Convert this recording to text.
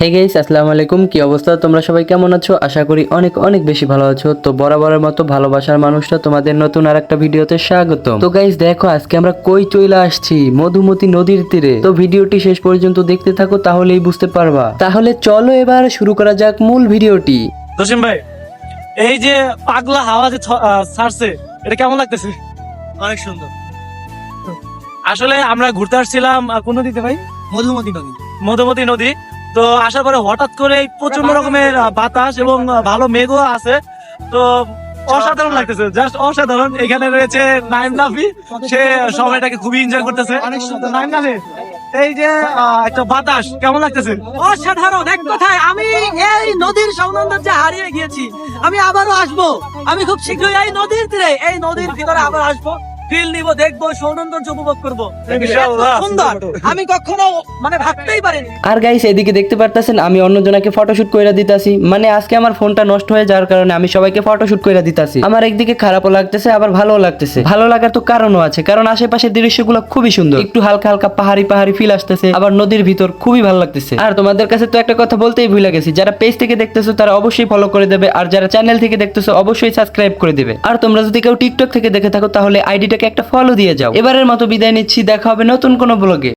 Hey guys, আসসালামু আলাইকুম। কি অবস্থা? তোমরা সবাই কেমন আছো? আশা করি অনেক অনেক বেশি ভালো আছো। তো বরাবরের মতো ভালোবাসার মানুষটা তোমাদের নতুন আরেকটা ভিডিওতে স্বাগতম। তো গাইস দেখো, আজকে আমরা কই চলে আসছি, মধুমতি নদীর তীরে। তো ভিডিওটি শেষ পর্যন্ত দেখতে থাকো, তাহলেই বুঝতে পারবা। তাহলে চলো এবার শুরু করা যাক মূল ভিডিওটি। জসিম ভাই, এই যে পাগলা হাওয়া যে ছাড়ছে, এটা কেমন লাগতেছে? অনেক সুন্দর। আসলে আমরা ঘুরতে আসছিলাম কোন নদীতে ভাই? মধুমতি নদী। মধুমতি নদী। তো আসার পরে হঠাৎ করে প্রচন্ড রকমের বাতাস এবং ভালো মেঘও আছে। তো অসাধারণ লাগতেছে, জাস্ট অসাধারণ। এখানে রয়েছে নাইম নাফি, সে সময়টাকে খুবই এনজয় করতেছে। অনেক সুন্দর। নাইম নাফি, এই যে একটা বাতাস কেমন লাগতেছে? অসাধারণ। এক কথায় আমি এই নদীর সৌন্দর্য হারিয়ে গিয়েছি। আমি আবারও আসবো। আমি খুব শীঘ্রই এই নদীর তীরে, এই নদীর ভিতরে আবার আসবো, ফিল নিব, দেখবো, সৌন্দর্য উপভোগ করবো। ইনশাআল্লাহ। এত সুন্দর আমি কখনো ভাবতেই পারিনি। আর গাইস এদিকে দেখতে পারতেছেন, আমি অন্যজনকে ফটোশুট কইরা দিতাছি। মানে আজকে আমার ফোনটা নষ্ট হয়ে যাওয়ার কারণে আমি সবাইকে ফটোশুট কইরা দিতাছি। আমার একদিকে খারাপও লাগতেছে, আবার ভালোও লাগতেছে। ভালো লাগার তো কারণও আছে, কারণ আশেপাশের দৃশ্যগুলো খুবই সুন্দর। একটু হালকা হালকা পাহাড়ি পাহাড়ি ফিল আসতেছে, আবার নদীর ভিতর খুবই ভালো লাগতেছে। আর তোমাদের কাছে তো একটা কথা বলতেই ভুলে গেছি, যারা পেজ থেকে দেখতেছো তারা অবশ্যই ফলো করে দেবে, আর যারা চ্যানেল থেকে দেখতেছো অবশ্যই সাবস্ক্রাইব করে দেবে। আর তোমরা যদি কেউ টিকটক থেকে দেখে থাকো তাহলে আইডিটাকে একটা ফলো দিয়ে যাও। এবারের মতো বিদায় নিচ্ছি, দেখা হবে নতুন কোনো ব্লগে।